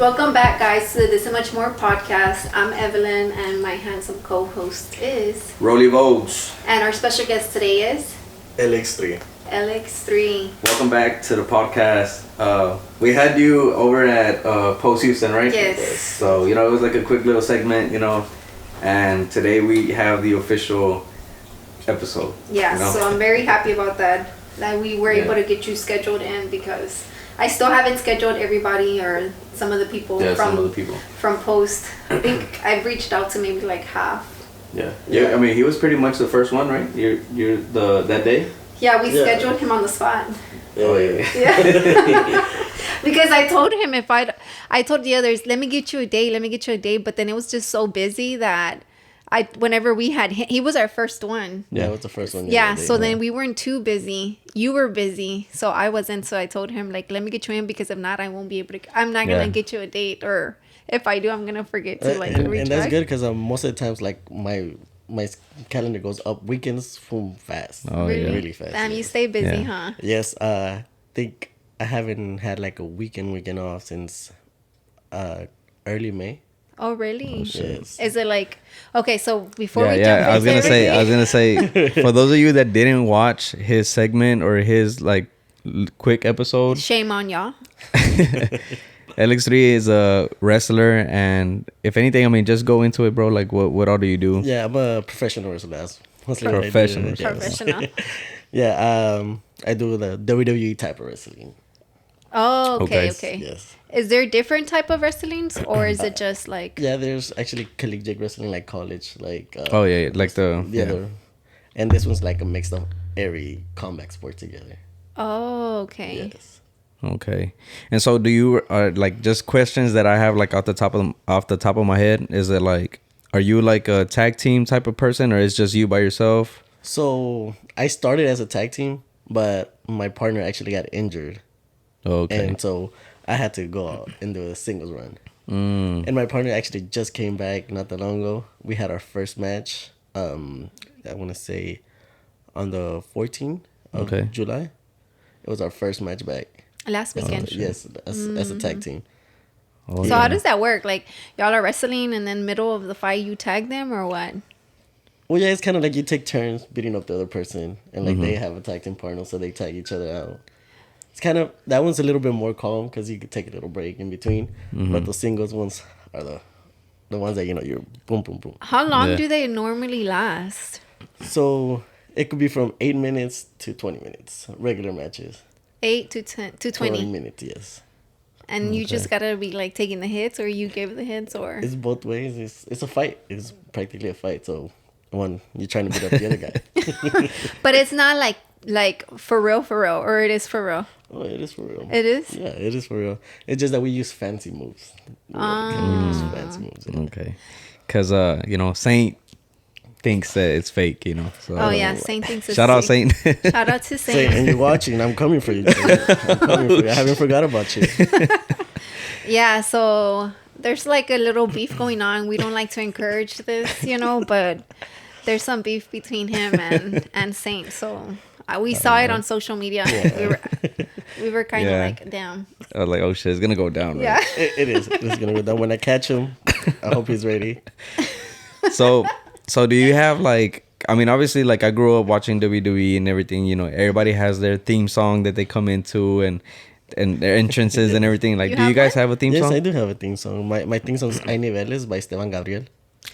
Welcome back, guys, to the This and Much More podcast. I'm Evelyn, and my handsome co-host is Rollie Vogues. And our special guest today is LX3. LX3. Welcome back to the podcast. We had you over at Post Houston, right? Yes. So, it was like a quick little segment, and today we have the official episode. Yeah, so I'm very happy about that we were able to get you scheduled in, because I still haven't scheduled everybody or some of the people from Post. I think I've reached out to maybe like half. Yeah. I mean, he was pretty much the first one, right? You're that day? Yeah, we scheduled him on the spot. Oh, yeah. Because I told him I told the others, let me get you a day, but then it was just so busy that whenever we had he was our first one. Yeah, it was the first one. Yeah, so then we weren't too busy. You were busy, so I wasn't. So I told him, like, let me get you in, because if not, I won't be able to. I'm not gonna get you a date, or if I do, I'm gonna forget to reach and that's back. good, because most of the times, like, my calendar goes up weekends from fast. Oh, really fast. Damn, you stay busy, huh? Yes, I think I haven't had like a weekend off since early May. Oh, really? Oh, yes. Is it like, okay, so before we jump I was gonna say for those of you that didn't watch his segment or his like quick episode, shame on y'all. LX3 is a wrestler, and if anything, I mean, just go into it, bro. Like, what all do you do? Yeah, I'm a professional wrestler. That's mostly what I do. Professional. Yeah, I do the WWE type of wrestling. Oh, okay. Yes. Is there different type of wrestlings, or is it just like? Yeah, there's actually collegiate wrestling, like college, like. Like the other, and this one's like a mix of every combat sport together. Oh, okay. Yes. Okay, and so do you like, just questions that I have like off the top of my head? Is it like, are you like a tag team type of person, or is just you by yourself? So I started as a tag team, but my partner actually got injured. Okay. And so I had to go out and do a singles run. And my partner actually just came back not that long ago. We had our first match, I want to say on the 14th of July. It was our first match back. Last weekend. Yes, as a tag team. Oh, so how does that work? Like, y'all are wrestling, and then middle of the fight you tag them, or what? Well, yeah, it's kind of like you take turns beating up the other person, and like they have a tag team partner, so they tag each other out. It's kind of, that one's a little bit more calm, because you could take a little break in between. But the singles ones are the ones that, you're boom, boom, boom. How long do they normally last? So it could be from 8 minutes to 20 minutes, regular matches. 8 to 10 to 20 minutes, yes. And you just gotta be like taking the hits, or you give the hits, or it's both ways. It's a fight. It's practically a fight. So one, you're trying to beat up the other guy. But it's not like for real, or it is for real. Oh, it is for real. It is? Yeah, it is for real. It's just that we use fancy moves. We use fancy moves. Yeah. Okay. Because, Saint thinks that it's fake, so. Oh, yeah. Saint thinks it's Shout out, Saint. Shout out to Saint. And you're watching. I'm coming for you. I'm coming for you. I haven't forgot about you. Yeah, so there's like a little beef going on. We don't like to encourage this, but there's some beef between him and Saint. So we saw it on social media. Yeah. We were kind of like, damn. I was like, oh shit, it's gonna go down. Right? Yeah, it is. It's gonna go down. When I catch him, I hope he's ready. So do you have like? I mean, obviously, like I grew up watching WWE and everything. Everybody has their theme song that they come into and their entrances and everything. Like, do you guys have a theme song? Yes, I do have a theme song. My theme song is Hay Niveles by Esteban Gabriel.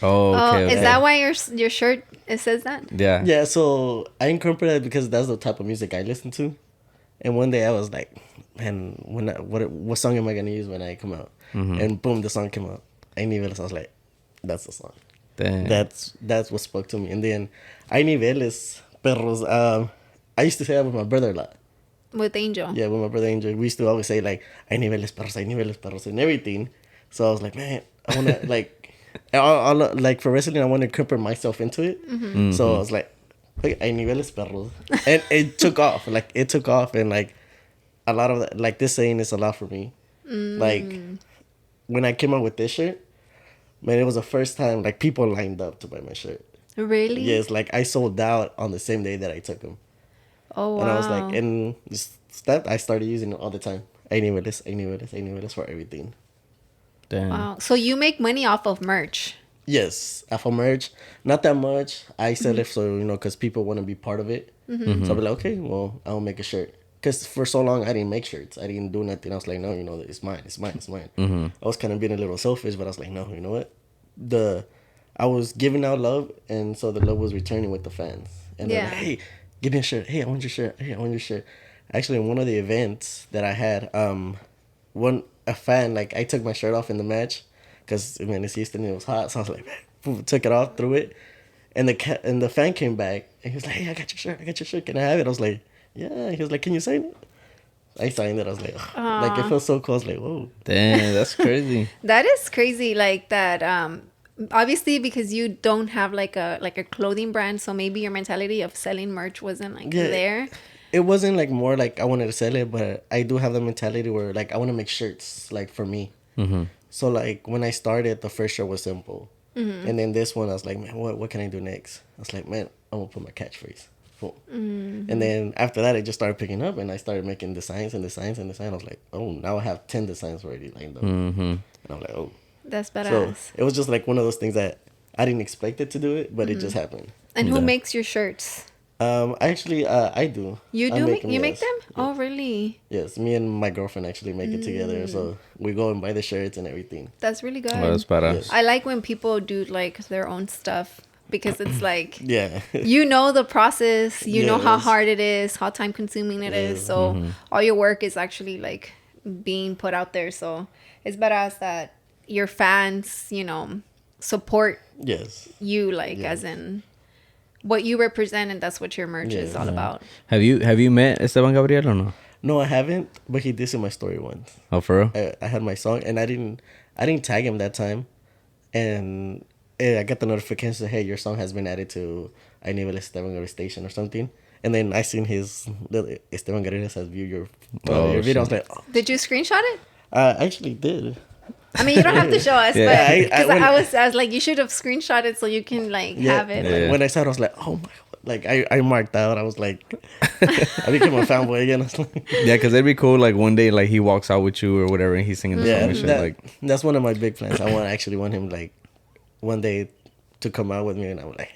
Oh, okay. Is that why your shirt it says that? Yeah. Yeah. So I incorporated it because that's the type of music I listen to. And one day I was like, man, what song am I gonna use when I come out? And boom, the song came out. Hay Niveles. I was like, that's the song. Damn. That's what spoke to me. And then Hay Niveles, perros. I used to say that with my brother a lot. With Angel. Yeah, with my brother Angel. We used to always say like, Hay niveles, perros, and everything. So I was like, man, I want to like for wrestling, I want to incorporate myself into it. So I was like, okay, Hay niveles, perros. And it took off. Like, it took off. And like, a lot of that, like this saying is a lot for me. Like, when I came out with this shirt, man, it was the first time like people lined up to buy my shirt. Really? Yes, like I sold out on the same day that I took them. Oh, wow. And I was like, and just that I started using it all the time. Hay niveles for everything. Damn. Wow. So you make money off of merch. Yes, Alpha merch, not that much. I sell it so because people want to be part of it. So I'll be like, okay, well, I'll make a shirt. Because for so long I didn't make shirts. I didn't do nothing. I was like, no, it's mine, it's mine, it's mine. I was kind of being a little selfish, but I was like, no, you know what? I was giving out love, and so the love was returning with the fans. And they're like, hey, give me a shirt. Hey, I want your shirt. Hey, I want your shirt. Actually, in one of the events that I had, a fan, like, I took my shirt off in the match because, man, it's Houston, it was hot. So I was like, man, took it off, threw it. And the fan came back, and he was like, hey, I got your shirt. Can I have it? I was like, yeah. He was like, can you sign it? I signed it. I was like, oh. Like, it felt so cool. I was like, whoa. Damn, that's crazy. That is crazy. Like that. Obviously, because you don't have like a clothing brand, so maybe your mentality of selling merch wasn't like there. It wasn't like more like I wanted to sell it, but I do have the mentality where like I want to make shirts like for me. So like when I started, the first shirt was simple, and then this one I was like, man, what can I do next? I was like, man, I'm gonna put my catchphrase. And then after that, it just started picking up, and I started making designs. I was like, oh, now I have 10 designs already lined up. And I'm like, oh, that's badass. So it was just like one of those things that I didn't expect it to do it, but it just happened. And who makes your shirts? Actually, I do. You do make them? You make them? Yes. Oh, really? Yes, me and my girlfriend actually make it together. So we go and buy the shirts and everything. That's really good. Oh, that's badass. Yes. I like when people do like their own stuff because it's like Yeah. you know the process, you know how Yes. hard it is, how time consuming it is. So all your work is actually like being put out there. So it's badass that your fans, support Yes. you like as in what you represent, and that's what your merch is all about. Have you met Esteban Gabriel or no? No, I haven't, but he did in my story once. Oh, for real? I had my song, and I didn't tag him that time, and I got the notification that, hey, your song has been added to I Nivel Esteban Gabriel station or something. And then I seen his little Esteban Gabriel has viewed your video. I was like, oh. Did you screenshot it? I actually did. I mean, you don't have to show us, Yeah. but because I was like, you should have screenshot it so you can like have it. Like, when I saw it, I was like, oh my god. Like I marked out. I was like, I became a fanboy again. I was like, Yeah, because it'd be cool. Like one day, like he walks out with you or whatever, and he's singing the song and shit. That's one of my big plans. I want him like one day to come out with me, and I'm like,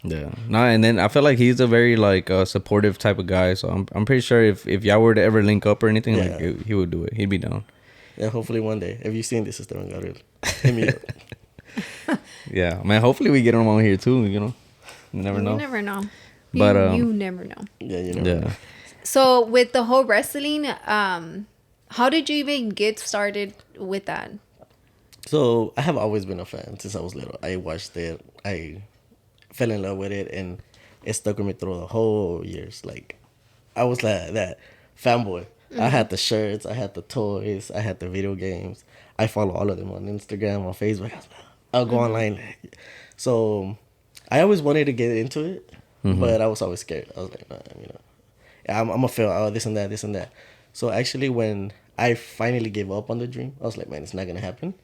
yeah, no, and then I feel like he's a very like supportive type of guy. So I'm pretty sure if y'all were to ever link up or anything, like he would do it. He'd be down. Yeah, hopefully one day. Have you seen this, Esteban Gabriel? Hit me up. Yeah, man. Hopefully we get him on here too. You never know. You never know. But you never know. Yeah, you know. Yeah. So with the whole wrestling, how did you even get started with that? So I have always been a fan since I was little. I watched it. I fell in love with it, and it stuck with me through the whole years. Like I was like that fanboy. I had the shirts, I had the toys, I had the video games. I follow all of them on Instagram, on Facebook. I'll go online. So I always wanted to get into it, but I was always scared. I was like, nah, I'm gonna fail. Oh, this and that. So actually, when I finally gave up on the dream, I was like, man, it's not gonna happen.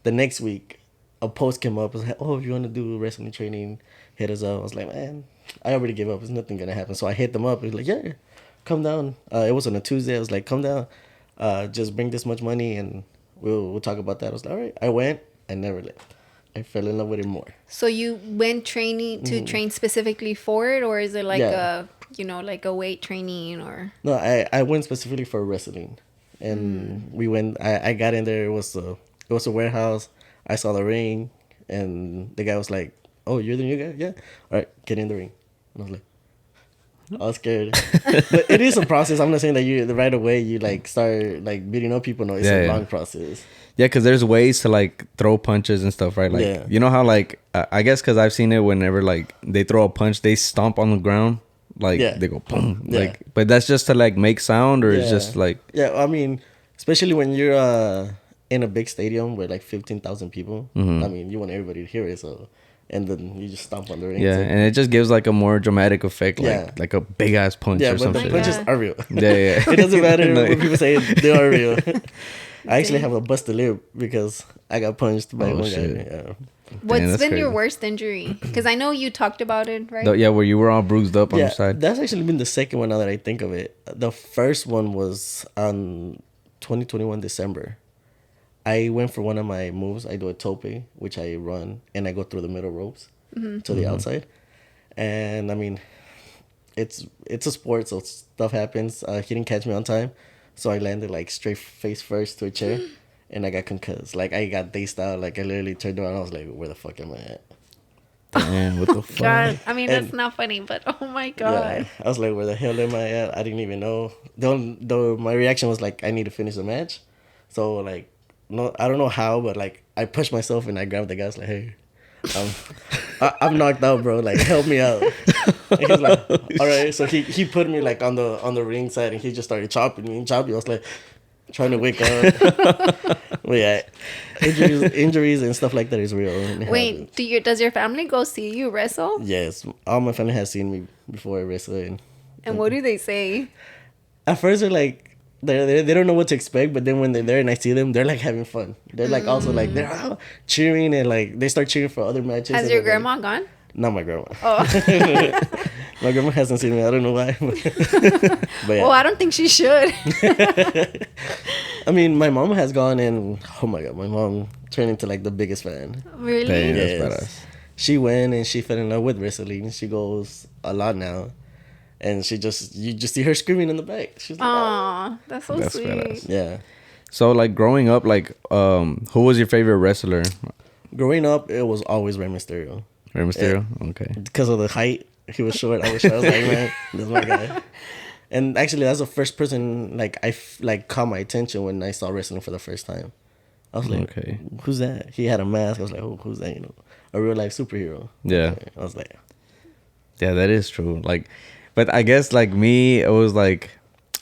The next week, a post came up. It was like, oh, if you want to do wrestling training, hit us up. I was like, man, I already gave up. There's nothing gonna happen. So I hit them up. It was like, yeah, come down. It was on a Tuesday. I was like, come down. Just bring this much money and we'll talk about that. I was like, all right. I went. I never left. I fell in love with it more. So you went training to train specifically for it, or is it like like a weight training or? No, I went specifically for wrestling, and we went. I got in there. It was a warehouse. I saw the ring, and the guy was like, "Oh, you're the new guy? Yeah. All right, get in the ring." And I was like, I was scared, but it is a process. I'm not saying that you right away you like start like beating up people. No, it's a long process. Yeah, because there's ways to like throw punches and stuff, right? Like you know how like I guess because I've seen it whenever like they throw a punch, they stomp on the ground, like they go boom, like. But that's just to like make sound, or it's just like I mean, especially when you're in a big stadium with like 15,000 people. I mean, you want everybody to hear it, so. And then you just stomp on the ring. Yeah, and it just gives like a more dramatic effect, like a big ass punch or something. Yeah, but the punches are real. Yeah. It doesn't matter when people say they are real. I actually have a busted lip because I got punched by one guy. Yeah. What's been your worst injury? Because I know you talked about it, right? Yeah, where you were all bruised up on the side. That's actually been the second one now that I think of it. The first one was on 2021 December. I went for one of my moves. I do a tope, which I run and I go through the middle ropes to the outside. And I mean, it's a sport, so stuff happens. He didn't catch me on time, so I landed like straight face first to a chair, and I got concussed. Like I got dazed out. Like I literally turned around. I was like, "Where the fuck am I at?" Damn, what the fuck? God, I mean, And- that's not funny, but oh my Yeah, God. I was like, "Where the hell am I at?" I didn't even know. Though my reaction was like, "I need to finish the match," so like, no, I don't know how, but like I pushed myself and I grabbed the guy. I was like, "Hey, I'm knocked out, bro. Like, help me out." And he's like, "All right." So he put me like on the ring side, and he just started chopping me and chopping. I was like trying to wake up. But yeah, injuries and stuff like that is real. And it happens. Wait, does your family go see you wrestle? Yes, all my family has seen me before I wrestle, And what do they say? at first they're like. They don't know what to expect, but then when they're there and I see them, they're like having fun. They're like also like they're cheering and like they start cheering for other matches. Has and your they're, like, grandma gone? not my grandma. Oh. My grandma hasn't seen me. I don't know why. But yeah. Well, I don't think she should. I mean, my mom has gone, and oh my god, my mom turned into like the biggest fan. Really? Damn, that's Yes. badass. She went and she fell in love with wrestling. She goes a lot now, and you just see her screaming in the back. She's like, Aw, that's so That's sweet. badass. yeah. So like growing up, like who was your favorite wrestler? Growing up, it was always Rey Mysterio Rey Mysterio. Okay. because of the height. He was short. I was short. I was like, man, this is my guy. And actually, that's the first person like like caught my attention when I saw wrestling for the first time. I was like, Okay. who's that? He had a mask. I was like, oh, who's that? You know, a real life superhero. Yeah. I was like, Yeah, that is true. Like, but I guess like me, it was like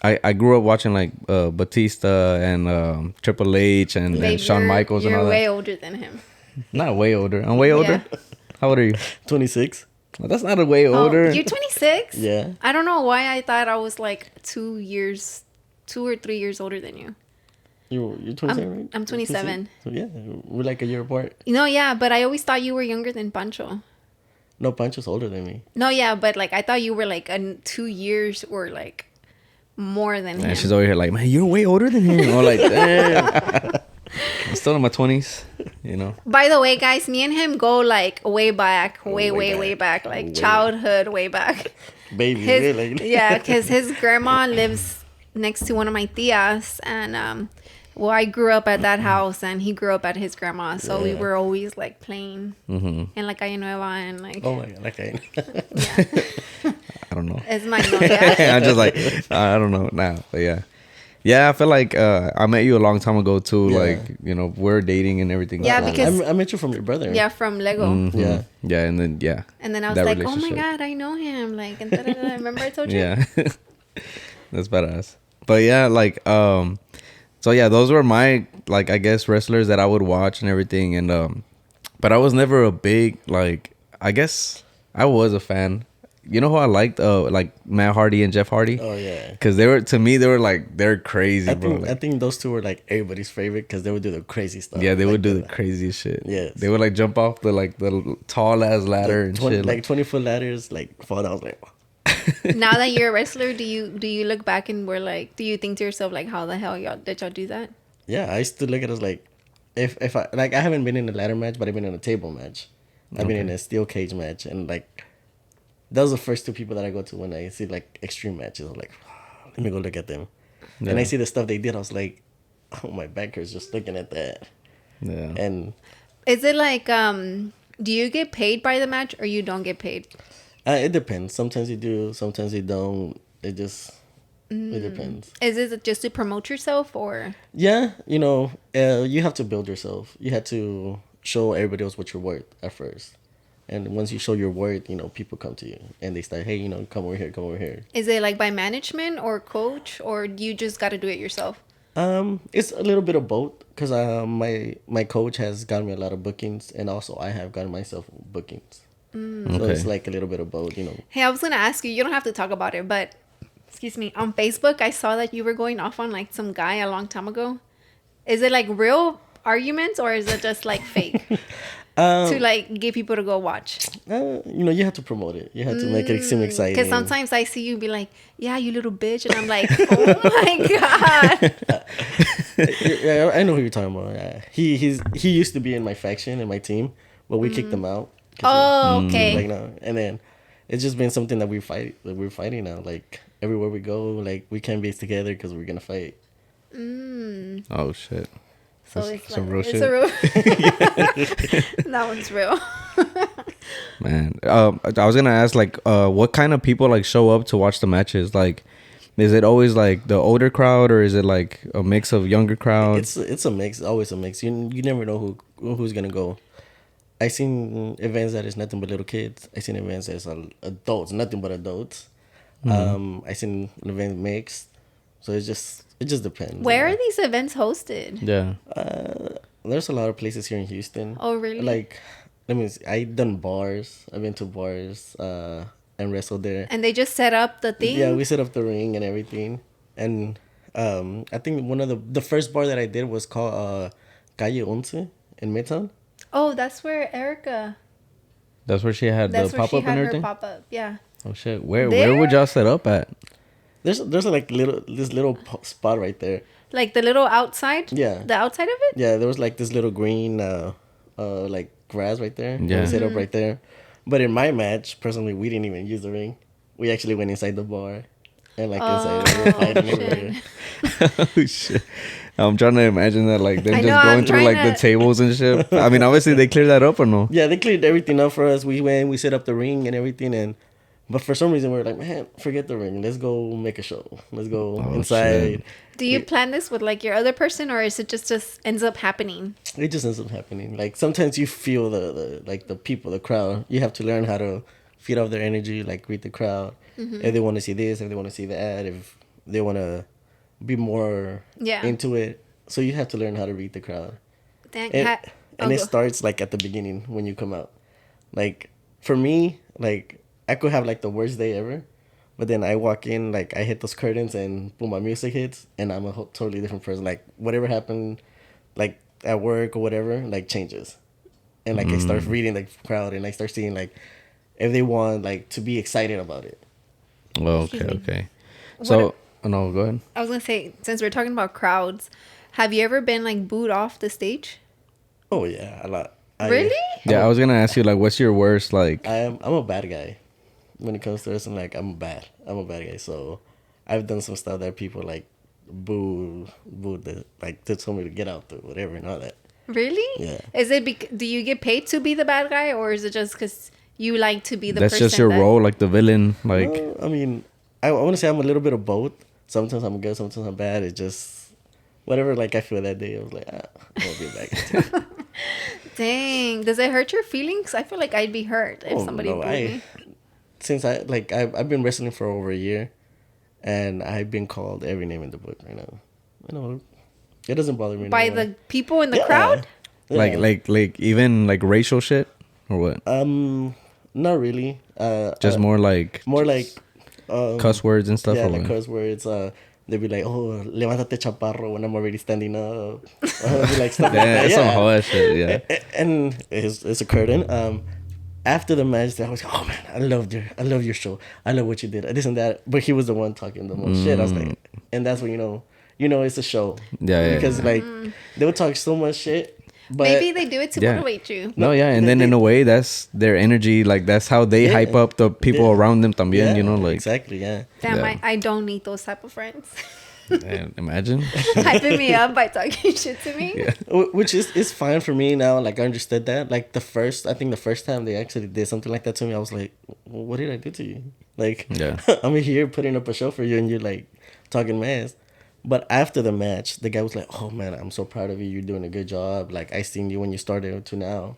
I grew up watching like Batista and Triple H and Babe, Shawn Michaels and you're all way that. older than him. Not way older. I'm way older. Yeah. How old are you? 26. Well, that's not a way older. Oh, you're 26? Yeah. I don't know why I thought I was like 2 or 3 years older than you. You're 27, right? I'm 27. So yeah, we're like a year apart. No, yeah, but I always thought you were younger than Pancho. No, Pancho's older than me. No, yeah, but like I thought you were like 2 years or like more than him. And she's over here like, man, you're way older than him. I'm like, damn. I'm still in my 20s, you know. By the way, guys, me and him go like way back, way way back, back. like Way. childhood, way back. Baby, His, really? yeah, because his grandma lives next to one of my tias, and well, I grew up at that house, and he grew up at his grandma, so we Yeah. were always like playing Mm-hmm. in La Calle Nueva, and like Oh my god, okay. yeah, I don't know. it's my novia. I'm just like, I don't know now. But yeah. Yeah, I feel like I met you a long time ago too. Yeah. Like, you know, we're dating and everything. Yeah, like that. because- I met you from your brother. Yeah, from Lego. Mhm. Yeah. Yeah, and then, yeah. And then I was That like, oh my relationship. god, I know him. Like, and da-da-da-da. Remember I told you? Yeah. That's badass. But yeah, like, so yeah, those were my, like, I guess wrestlers that I would watch and everything. And, but I was never a big, like, I guess I was a fan. You know who I liked? Like Matt Hardy and Jeff Hardy. Oh yeah. Cause they were, to me, they were like, they're crazy, I bro. think Like, I think those two were like everybody's favorite because they would do the crazy stuff. yeah, they like would do the craziest shit. Yes. They would like jump off the tall ass ladder and 20, shit. like 20-foot ladders, like fall down. I was like, Now that you're a wrestler, do you look back and we're like, do you think to yourself like, how the hell did y'all do that? yeah. I used to look at it as like, if I like, I haven't been in a ladder match, but I've been in a table match. I've been in a steel cage match, and like, those are the first two people that I go to when I see like extreme matches. I'm like, let me go look at them, and I see the stuff they did. I was like, oh, my back hurts just looking at that. Yeah. And Is it like, do you get paid by the match or you don't get paid? it depends. Sometimes you do, sometimes you don't. It just it depends. Is it just to promote yourself or? Yeah, you know, you have to build yourself. You have to show everybody else what you're worth at first. And once you show your worth, you know, people come to you and they start, hey, you know, come over here, come over here. Is it like by management or coach, or you just got to do it yourself? It's a little bit of both because my coach has gotten me a lot of bookings, and also I have gotten myself bookings. So Okay. it's like a little bit of both, you know. Hey, I was going to ask you, you don't have to talk about it, but excuse me, on Facebook, I saw that you were going off on like some guy a long time ago. Is it like real arguments or is it just like fake? To like get people to go watch. You know, you have to promote it. You have to make it seem exciting. Because sometimes I see you be like, yeah, you little bitch. And I'm like, oh my God. Yeah, I know who you're talking about. Yeah. He used to be in my faction in my team, but we kicked him out. Oh, Like okay. no, and then it's just been something that we're fighting now. Like everywhere we go, like we can't be together because we're gonna fight. Oh shit. So That's it's some like real it's shit. a real. That one's real. Man, I was gonna ask like, what kind of people like show up to watch the matches? Like, is it always like the older crowd, or is it like a mix of younger crowds? It's a mix, always a mix. You never know who's gonna go. I seen events that is nothing but little kids. I seen events that's adults, nothing but adults. I seen an event mixed, so it just depends. Where are these events hosted? Yeah. There's a lot of places here in Houston. Oh, really? Like, let me see. I done bars. I've been to bars and wrestled there. And they just set up the thing? Yeah, we set up the ring and everything. And I think one of the first bar that I did was called Calle Once in Midtown. Oh, that's where Erica. That's where she had That's the where pop she up and had her everything. pop up. Yeah. Oh shit! Where There? would y'all set up at? There's like this little spot right there. Like the little outside? Yeah. The outside of it? Yeah, there was like this little green like grass right there. Yeah. We set up right there. But in my match, personally, we didn't even use the ring. We actually went inside the bar and like inside we were fighting shit. everywhere. Oh shit! I'm trying to imagine that like they're I just know, I'm going through trying like the to- tables and shit. I mean, obviously they clear that up or no? Yeah, they cleared everything up for us. We went, we set up the ring and everything, and but for some reason we were like, man, forget the ring. Let's go make a show. Let's go inside. shit. Do you plan this with like your other person, or is it just ends up happening? It just ends up happening. Like sometimes you feel the like the people, the crowd. You have to learn how to feed off their energy, like read the crowd. If they want to see this, if they want to see that, if they want to be more Yeah. into it. So you have to learn how to read the crowd. Dang, And it starts like at the beginning when you come out. Like for me, like I could have like the worst day ever, but then I walk in, like I hit those curtains and boom, my music hits, and I'm a totally different person. Like whatever happened, like at work or whatever, like changes, and like I start reading the crowd, and I start seeing like if they want like to be excited about it. Oh, Excuse okay, me. okay. What So, oh, no, go ahead. I was gonna say, since we're talking about crowds, have you ever been like booed off the stage? Oh yeah, a lot. Really? Yeah, I was gonna ask you like, what's your worst like? I'm a bad guy when it comes to wrestling. Like I'm a bad guy. So I've done some stuff that people like boo the like to tell me to get out the whatever and all that. Really? Yeah. Is it? Do you get paid to be the bad guy, or is it just because you like to be the That's person? just your that- role, like the villain. Like, I mean, I want to say I'm a little bit of both. Sometimes I'm good, sometimes I'm bad. It just whatever like I feel that day. I was like, I'll be back. Dang, does it hurt your feelings? I feel like I'd be hurt if somebody booed me. Since I've been wrestling for over a year, and I've been called every name in the book right now. You know, it doesn't bother me By anymore. the people in the crowd? Yeah. like even like racial shit or what? Not really. Just more like cuss words and stuff. Yeah, or like what? curse words. They'd be like, "Oh, levántate chaparro," when I'm already standing up. Be like stuff like Yeah, that. it's some whole ass shit. Yeah. And it's a curtain. After the match, I was like, "Oh man, I love your show. I love what you did. This and that." But he was the one talking the most shit. I was like, and that's when you know it's a show. Yeah. Because like they would talk so much shit. But Maybe they do it to Yeah. motivate you. No, yeah, and then in a way, that's their energy. Like that's how they Yeah. hype up the people Yeah. around them. También, yeah, you know, like exactly, yeah. Damn, Yeah. I don't need those type of friends. man, imagine. Hyping me up by talking shit to me. Yeah. Which is fine for me now. Like I understood that. Like the first time they actually did something like that to me, I was like, "What did I do to you?" Like, Yeah. I'm here putting up a show for you, and you're like talking mess. But after the match, the guy was like, "Oh man, I'm so proud of you. You're doing a good job. Like I seen you when you started to now,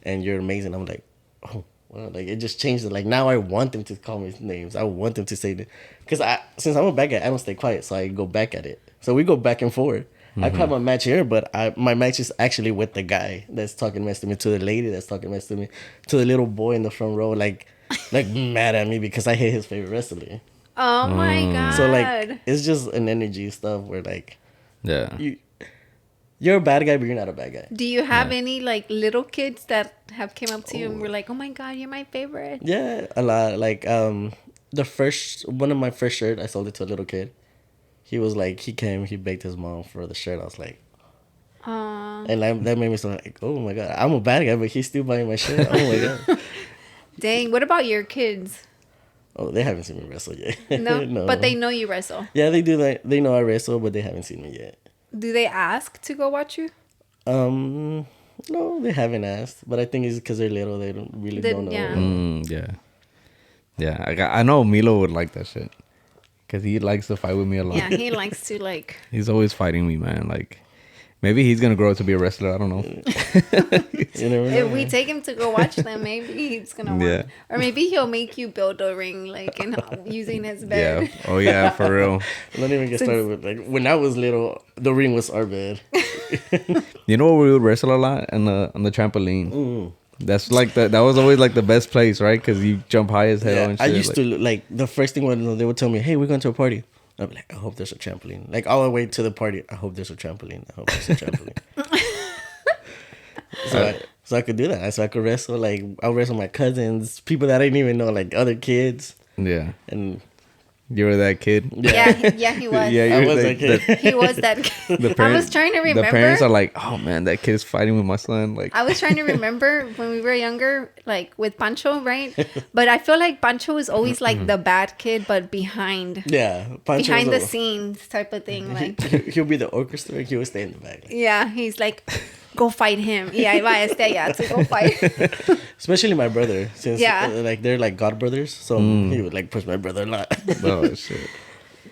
and you're amazing." I'm like, "Oh." Well, like it just changed it. Like now I want them to call me names. I want them to say that, because since I'm a bad guy, I don't stay quiet, so I go back at it. So we go back and forth. I cry my match here, but my match is actually with the guy that's talking mess to me, to the lady that's talking mess to me, to the little boy in the front row, like mad at me because I hate his favorite wrestler. Oh my god. So like it's just an energy stuff where like Yeah. you're a bad guy, but you're not a bad guy. Do you have any like little kids that have came up to you and were like, "Oh my god, you're my favorite"? Yeah, a lot. Like one of my first shirt, I sold it to a little kid. he was like, he came, he begged his mom for the shirt. I was like, Aw. and that made me so like, oh my god, I'm a bad guy, but he's still buying my shirt. Oh my god. Dang. What about your kids? Oh, they haven't seen me wrestle yet. No? No. But they know you wrestle. Yeah, they do. Like, they know I wrestle, but they haven't seen me yet. Do they ask to go watch you? No, they haven't asked. But I think it's because they're little. They don't know. Yeah. Yeah. Yeah. I know Milo would like that shit. Because he likes to fight with me a lot. Yeah, he likes to like. He's always fighting me, man. Like, maybe he's going to grow up to be a wrestler. I don't know. You never know. If we take him to go watch them, maybe he's gonna want. Yeah. Or maybe he'll make you build a ring, like and using his bed. Yeah. Oh, yeah, for real. Don't even get started with like when I was little, the ring was our bed. You know where we would wrestle a lot? On the trampoline. That's like that was always like the best place, right? Because you jump high as hell Yeah, and shit. I used to like the first thing when they would tell me, "Hey, we're going to a party." I'd be like, "I hope there's a trampoline." Like all the way to the party, I hope there's a trampoline. I hope there's a trampoline. So I could do that. So I could wrestle. Like I'll wrestle my cousins, people that I didn't even know, like other kids. Yeah. And You were that kid? Yeah, he was. Yeah, I you was were that kid. He was that kid. the I was trying to remember. The parents are like, oh man, that kid is fighting with my son. Like, I was trying to remember when we were younger, like with Pancho, right? But I feel like Pancho was always like the bad kid, but behind Pancho behind was the scenes type of thing. Like, he'll be the orchestra and he will stay in the back. yeah, he's like, go fight him. Y ahí va este allá to go fight. Especially my brother, since Yeah. like they're like god brothers, so he would like push my brother a lot. oh shit.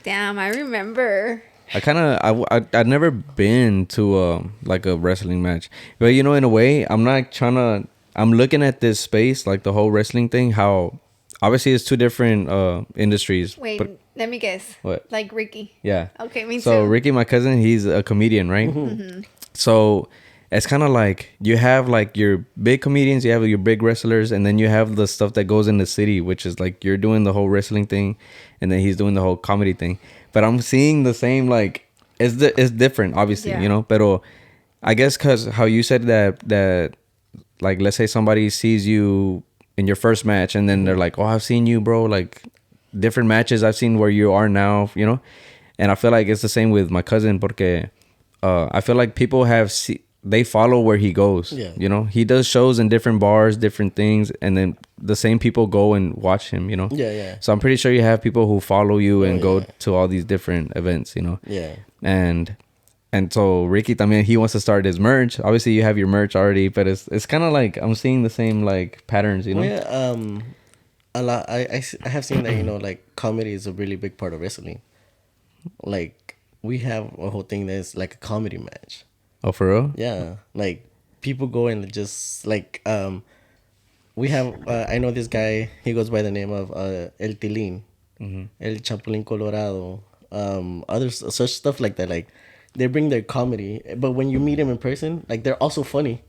Damn, I remember. I'd never been to like a wrestling match, but you know, in a way, I'm looking at this space, like the whole wrestling thing, how obviously it's two different industries. Wait, but let me guess. What? Like Ricky. yeah. Okay, me So too. Ricky, my cousin, he's a comedian, right? So it's kind of like you have like your big comedians, you have your big wrestlers, and then you have the stuff that goes in the city, which is like you're doing the whole wrestling thing, and then he's doing the whole comedy thing. But I'm seeing the same, like it's different, obviously, Yeah. you know. But I guess because how you said that like let's say somebody sees you in your first match, and then they're like, oh, I've seen you, bro, like different matches I've seen where you are now, you know. And I feel like it's the same with my cousin, porque I feel like people they follow where he goes. Yeah. You know, he does shows in different bars, different things, and then the same people go and watch him, you know. Yeah. So I'm pretty sure you have people who follow you and go yeah. to all these different events, you know. Yeah. And so Ricky también, he wants to start his merch. Obviously you have your merch already, but it's kind of like I'm seeing the same like patterns, you know. Well, yeah, a lot. I have seen that, you know, like comedy is a really big part of wrestling. Like we have a whole thing that's like a comedy match. Oh, for real? Yeah, like people go and just like we have I know this guy, he goes by the name of El Tilín, El Chapulín Colorado, others such stuff like that. Like they bring their comedy, but when you meet them in person, like they're also funny,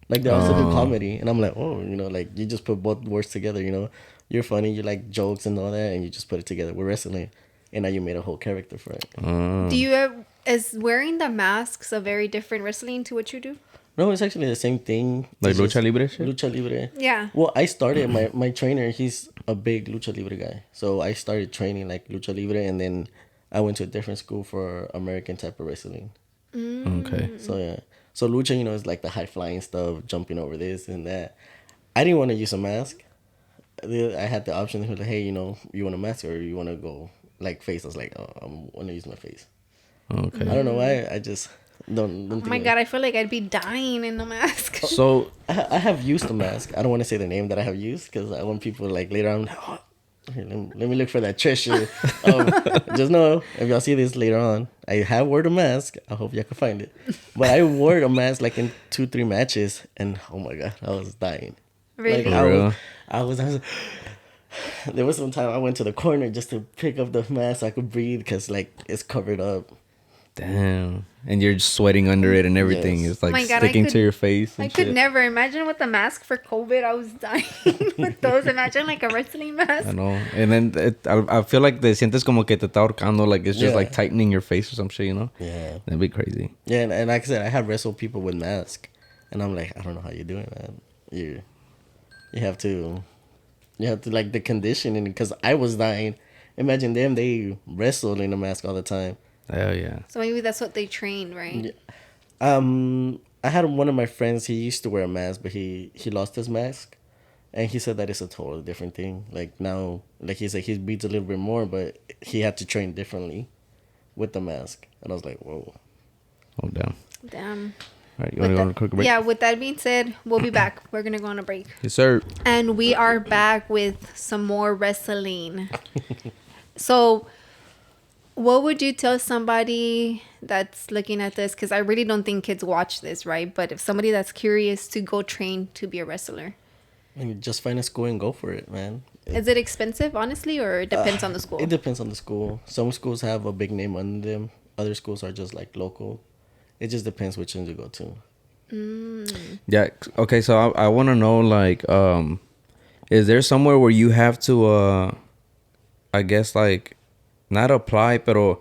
like they also do comedy, and I'm like, oh, you know, like you just put both words together, you know, you're funny, you like jokes and all that, and you just put it together. We're wrestling, and now you made a whole character for it. Do you have, is wearing the masks a very different wrestling to what you do? No, it's actually the same thing. Like It's lucha just libre shit? Lucha libre. Yeah. Well, I started my trainer. He's a big lucha libre guy, so I started training like lucha libre, and then I went to a different school for American type of wrestling. Okay. So yeah, so lucha, you know, is like the high flying stuff, jumping over this and that. I didn't want to use a mask. I had the option. He was like, hey, you know, you want a mask or you want to go like face? I was like, oh, I want to use my face. Okay. I don't know why. I just don't Oh think my of it. God, I feel like I'd be dying in the mask. So I have used a mask. I don't want to say the name that I have used because I want people like later on. Oh, here, let me look for that treasure. Just know if y'all see this later on, I have worn a mask. I hope y'all can find it. But I wore a mask like in 2-3 matches, and oh my God, I was dying. Really? Like, For real? I was. There was some time I went to the corner just to pick up the mask so I could breathe because like it's covered up. damn, and you're just sweating under it and everything. Yes. It's like Oh my God, sticking I to your face. And I could shit. never imagine with the mask for COVID. I was dying with those. Imagine like a wrestling mask. I know. And then I feel like te sientes como que te está ahorcando, like it's just Yeah. like tightening your face or some shit, you know? Yeah. That'd be crazy. Yeah, and like I said, I have wrestled people with masks, and I'm like, I don't know how you're doing that. You have to like the conditioning because I was dying. Imagine them; they wrestled in a mask all the time. Oh yeah. So maybe that's what they trained, right? Yeah. I had one of my friends. He used to wear a mask, but he lost his mask, and he said that it's a totally different thing. Like now, like he said, he beats a little bit more, but he had to train differently with the mask. And I was like, whoa. Oh damn. Damn. All right, you want to go on a quick break? Yeah, with that being said, we'll be back. We're going to go on a break. Yes, sir. And we are back with some more wrestling. So, what would you tell somebody that's looking at this? Because I really don't think kids watch this, right? But if somebody that's curious to go train to be a wrestler, And just find a school and go for it, man. is it expensive, honestly, or it depends on the school? It depends on the school. Some schools have a big name under them. Other schools are just like local. It just depends which ones you go to. Yeah. Okay. So I want to know, like, is there somewhere where you have to, I guess, like, not apply, but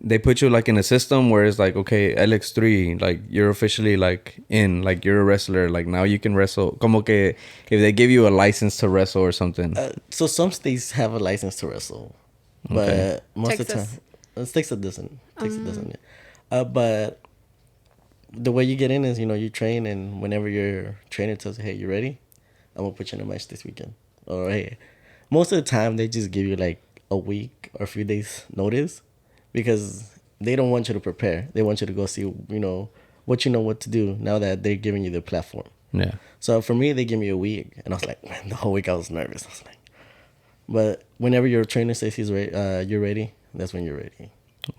they put you like in a system where it's like, okay, LX3, like you're officially like in, like you're a wrestler, like now you can wrestle. Como que if they give you a license to wrestle or something. So some states have a license to wrestle, but Okay. most of the Texas. time, Texas doesn't. Yeah. But the way you get in is, you train, and whenever your trainer tells you, hey, you ready? I'm gonna put you in a match this weekend. Or hey, most of the time they just give you like a week or a few days notice, because they don't want you to prepare. They want you to go see, what to do now that they're giving you the platform. Yeah. So for me, they give me a week, and I was like, man, the whole week I was nervous. I was like, but whenever your trainer says he's ready, you're ready, that's when you're ready.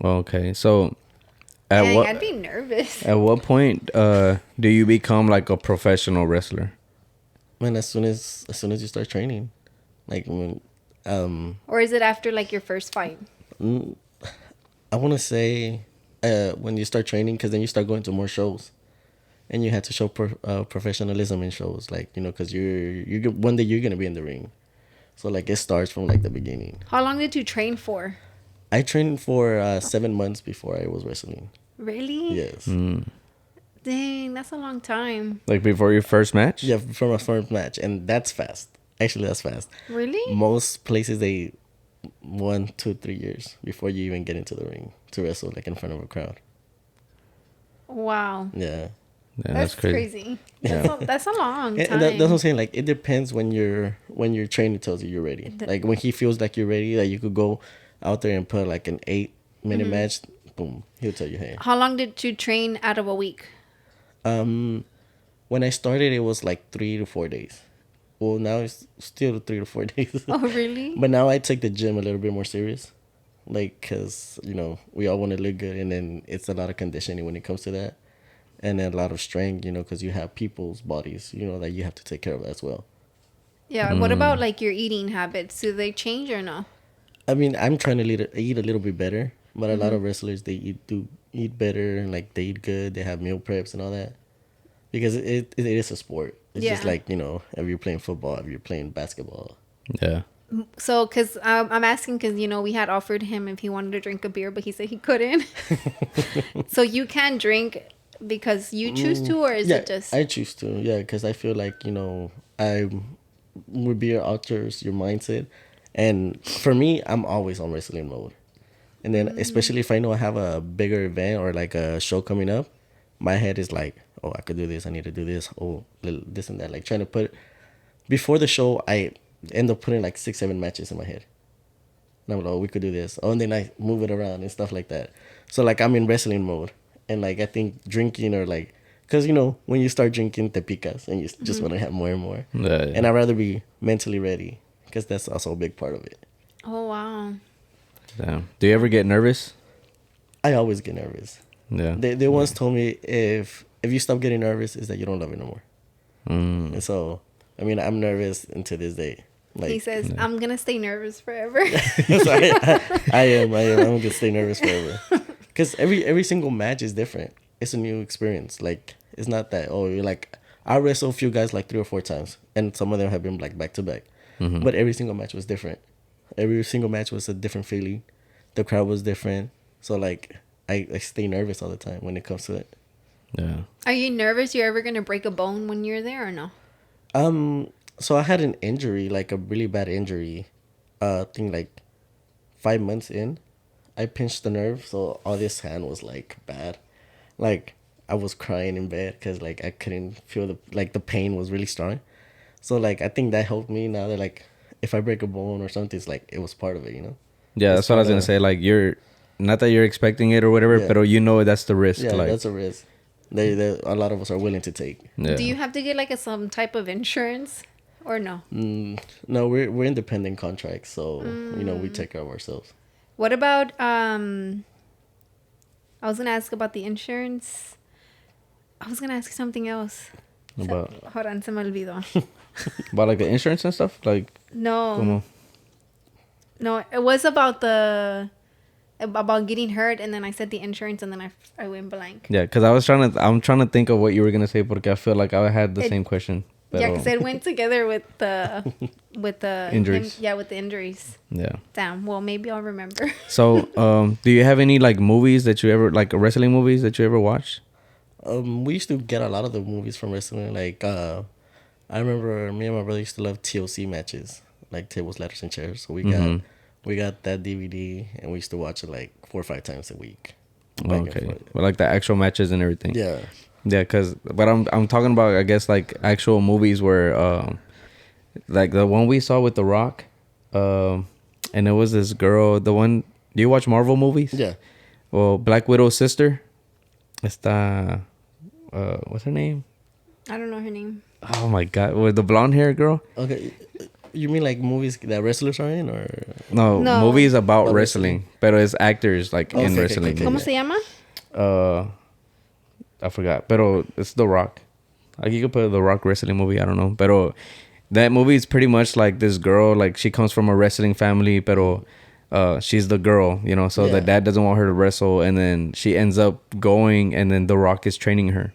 Okay. So at Dang, what I'd be nervous. at what point do you become like a professional wrestler? Man, as soon as you start training, like when, Or is it after like your first fight? I want to say when you start training, because then you start going to more shows, and you have to show professionalism in shows, like because one day you're gonna be in the ring, so like it starts from like the beginning. How long did you train for? I trained for 7 months before I was wrestling. Really? Yes. Dang, that's a long time. Like before your first match? Yeah, for my first match, and that's fast. Actually, that's fast. Really? Most places they 1, 2, 3 years before you even get into the ring to wrestle, like in front of a crowd. Wow. Yeah. Yeah, That's crazy. Yeah. That's a long And time. that's what I'm saying. Like, it depends when your trainer tells you you're ready. Like when he feels like you're ready, that you could go out there and put like an 8-minute match. Boom, he'll tell you, hey. How long did you train out of a week? When I started, it was like 3 to 4 days. Well, now it's still 3 to 4 days. Oh, really? But now I take the gym a little bit more serious. Like, because, we all want to look good. And then it's a lot of conditioning when it comes to that. And then a lot of strength, because you have people's bodies, that you have to take care of as well. Yeah. What about like your eating habits? Do they change or no? I mean, I'm trying to eat a little bit better. But a lot of wrestlers, they eat better. And, like, they eat good. They have meal preps and all that. Because it is a sport. It's just like, if you're playing football, if you're playing basketball. Yeah. So, because I'm asking because, we had offered him if he wanted to drink a beer, but he said he couldn't. So you can drink because you choose to, or is it just... I choose to, yeah, because I feel like, with beer alters your mindset. And for me, I'm always on wrestling mode. And then especially if I know I have a bigger event or like a show coming up, my head is like, oh, I could do this, I need to do this, oh, this and that. Like trying to put... Before the show, I end up putting like 6, 7 matches in my head. And I'm like, oh, we could do this. Oh, and then I move it around and stuff like that. So like I'm in wrestling mode. And like I think drinking or like... Because, when you start drinking, te picas and you just want to have more and more. Yeah. And I'd rather be mentally ready because that's also a big part of it. Oh, wow. Damn. Do you ever get nervous? I always get nervous. Yeah. They once told me if you stop getting nervous, is that you don't love it no more. And so, I mean, I'm nervous until this day. Like, He says, I'm going to stay nervous forever. so I am. I'm gonna stay nervous forever. Because every single match is different. It's a new experience. Like, it's not that, oh, you're like, I wrestled a few guys like 3 or 4 times. And some of them have been like back to back. But every single match was different. Every single match was a different feeling. The crowd was different. So like, I stay nervous all the time when it comes to it. Yeah. Are you nervous you're ever going to break a bone when you're there or no? So I had an injury, like a really bad injury. I think like 5 months in, I pinched the nerve, so all this hand was like bad. Like I was crying in bed because like I couldn't feel the pain was really strong. So like I think that helped me now that like if I break a bone or something, it's like it was part of it, you know. Yeah, It's that's what I was part gonna of- say. Like you're not that you're expecting it or whatever, Yeah. but you know that's the risk. Yeah, like that's a risk. They a lot of us are willing to take. yeah. Do you have to get like some type of insurance or no? No, we're independent contracts, so you know we take care of ourselves. What about I was gonna ask about the insurance. I was gonna ask something else. about Hold on, se me olvidó. about like the insurance and stuff? Like No. como? No, it was about getting hurt, and then I said the insurance, and then I went blank. Yeah, because I'm trying to think of what you were gonna say porque I feel like I had the same question. Yeah, pero- because it went together with the Injuries. with the injuries. Yeah. Damn. Well, maybe I'll remember. So, do you have any like movies that you ever like wrestling movies that you ever watched? We used to get a lot of the movies from wrestling. Like I remember me and my brother used to love TLC matches, like tables, ladders, and chairs. So we got that DVD, and we used to watch it like 4 or 5 times a week. Back and Okay, forth. but like the actual matches and everything. Yeah. Yeah, cause but I'm talking about I guess like actual movies where like the one we saw with The Rock, and it was this girl. The one, do you watch Marvel movies? Yeah. Well, Black Widow's sister, esta, what's her name? I don't know her name. Oh my God, with the blonde hair girl. Okay. You mean like movies that wrestlers are in, or No, No. movies about About wrestling, but it's actors like Okay, in okay, wrestling. okay, ¿Cómo yeah. se llama? I forgot, pero it's The Rock. Like you could put The Rock wrestling movie. I don't know, pero that movie is pretty much like this girl. Like she comes from a wrestling family, pero she's the girl, you know. So the Yeah. dad doesn't want her to wrestle, and then she ends up going, and then The Rock is training her,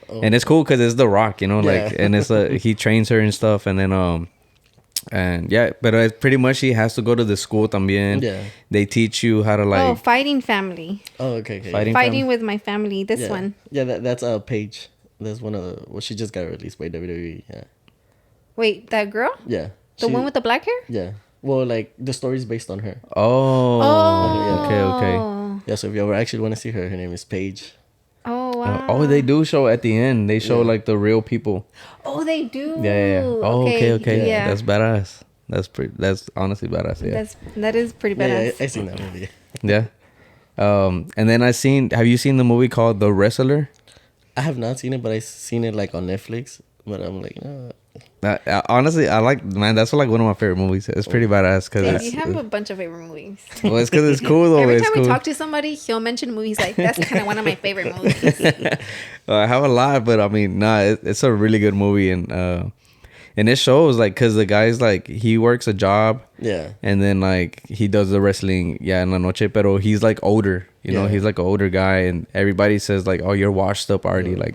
and it's cool because it's The Rock, you know, like, Yeah. and it's he trains her and stuff, and then and yeah, but it's pretty much she has to go to the school también. Yeah. They teach you how to like Oh, Fighting Family. Oh, okay, okay. Fighting Fighting Fam- with my family. This yeah. one. Yeah, that's a Paige. That's one of the. Well, she just got released by WWE. Yeah. Wait, that girl? Yeah. The one with the black hair? Yeah. Well, like the story's based on her. Oh, okay, okay. Yeah. So if you ever actually want to see her, her name is Paige. Oh, wow. Oh, they do show at the end. They show Yeah. like the real people. Oh, they do. Yeah. Oh, okay. Yeah. That's badass. That's honestly badass. Yeah. That is pretty Yeah, badass. I seen that movie. Yeah. And then have you seen the movie called The Wrestler? I have not seen it, but I seen it like on Netflix. But I'm like, no. Honestly, I like, man, that's like one of my favorite movies. It's pretty badass Dave, because you have a bunch of favorite movies. well, it's because it's cool though. Every It's time cool. we talk to somebody, he'll mention movies like, that's kind of one of my favorite movies. I have a lot, but I mean, it's a really good movie, and it shows like because the guy's like he works a job, Yeah. and then like he does the wrestling, en la noche, pero he's like older, you know, Yeah. he's like an older guy, and everybody says like, oh, you're washed up already, like,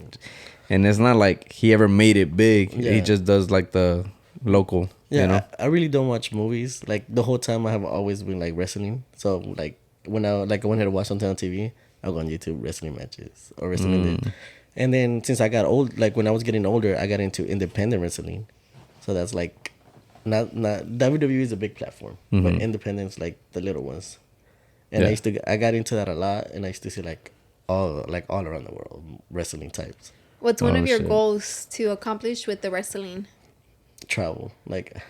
and it's not like he ever made it big. He Yeah. just does like the local, Yeah, you know. I really don't watch movies. Like the whole time I have always been like wrestling. So like when I wanted to watch something on TV, I go on YouTube wrestling matches or wrestling. And then since I got old, like when I was getting older, I got into independent wrestling. So that's like not WWE is a big platform, but independent's like the little ones. And Yeah. I got into that a lot, and I used to see like all around the world wrestling types. What's one Oh, of your shit. goals to accomplish with the wrestling? Travel, like I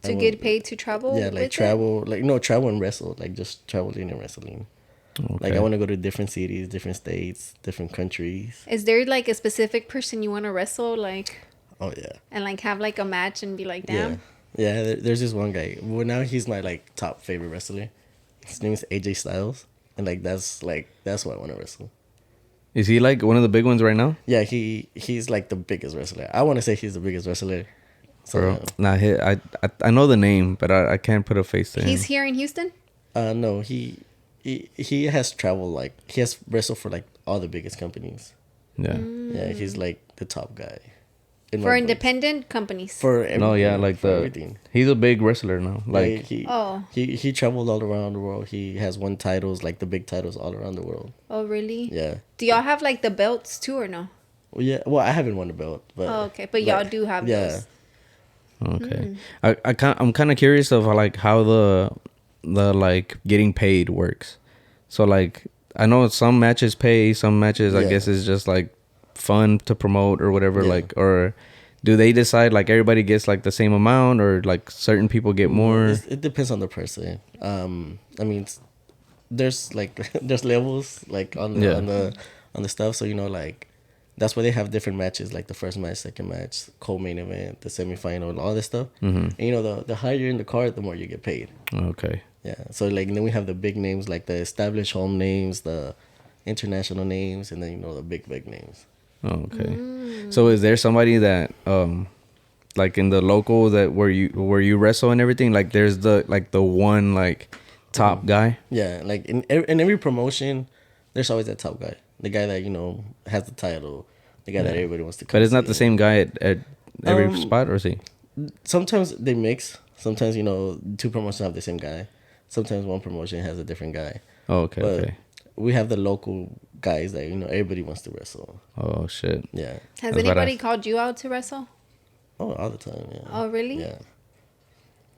To want- get paid to travel? Yeah, with like it? travel, like no travel and wrestle, like just traveling and wrestling. Like Okay. I want to go to different cities, different states, different countries. Is there like a specific person you want to wrestle, like, Oh yeah, and like have like a match and be like, yeah, damn? yeah. There's this one guy. Well, now he's my like top favorite wrestler. His name is AJ Styles, and that's what I want to wrestle. Is he like one of the big ones right now? Yeah, he's like the biggest wrestlers. I want to say he's the biggest wrestler. So Bro, nah, I know the name, but I can't put a face to him. He's here in Houston? no, he has traveled, like he has wrestled for like all the biggest companies. Yeah. Yeah, he's like the top guy. in my For books. independent companies. For No, yeah, everything, like for the everything. he's a big wrestler now. Like Like he traveled all around the world. He has won titles, like the big titles all around the world. Oh, really? Yeah. Do y'all have like the belts too or no? Well, yeah. Well, I haven't won a belt, but Oh, okay. But y'all do have those. okay, I'm kind of curious of like how the like getting paid works. So like, I know some matches pay, some matches I Yeah. guess is just like fun to promote or whatever. Yeah. Like, or do they decide like everybody gets like the same amount, or like certain people get more? It depends on the person. I mean, there's like there's levels like on the Yeah. on the stuff. So like that's why they have different matches, like the first match, second match, co-main event, the semifinal, and all this stuff. Mm-hmm. And the higher you're in the card, the more you get paid. Okay. Yeah. So like then we have the big names, like the established home names, the international names, and then the big names. Oh, okay. So is there somebody that like in the local that where you wrestle and everything, like there's the one like top guy? Yeah, like in every promotion, there's always that top guy, the guy that has the title, the guy that everybody wants to come. But it's not the see. same guy at every spot, or is he? Sometimes they mix. Sometimes two promotions have the same guy. Sometimes one promotion has a different guy. Oh, okay, But okay. we have the local guys that everybody wants to wrestle. Oh shit. Yeah. Has That's anybody badass. called you out to wrestle? Oh, all the time. Yeah. Oh, really? Yeah.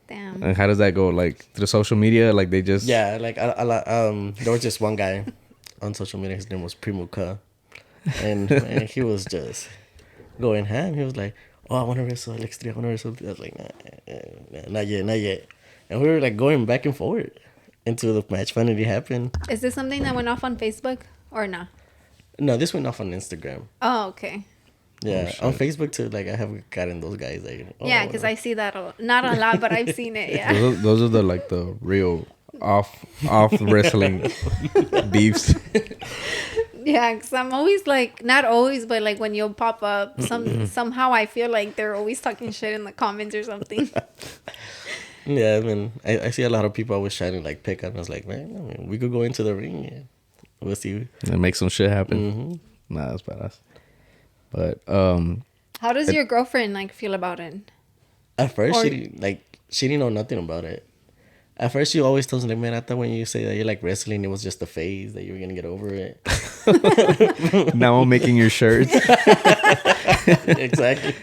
Damn. And how does that go? Like through social media? Like they just Yeah, like there was just one guy on social media. His name was Primo Ka, and he was just going ham. He was like, "Oh, I want to wrestle LX3. I want to wrestle." I was like, nah, not yet, not yet. And we were like going back and forward until the match finally happened. Is this something that went off on Facebook or not? No, this went off on Instagram. Oh, okay. Yeah, shit. on Facebook too. Like I have gotten those guys. Like, Yeah, because I see that not a lot, but I've seen it. Yeah. those are the like the real off wrestling beefs. Yeah, because I'm always like, not always, but like when you'll pop up, somehow I feel like they're always talking shit in the comments or something. Yeah, I mean, I see a lot of people always trying to like pick up. And I was like, man, I mean, we could go into the ring. Yeah. We'll see. And make some shit happen. Mm-hmm. Nah, that's badass. But How does your girlfriend like feel about it? At first, Or- she didn't know nothing about it. At first, she always tells me, like, man, I thought when you say that you like wrestling, it was just a phase that you were gonna get over it. now I'm making your shirts. Exactly.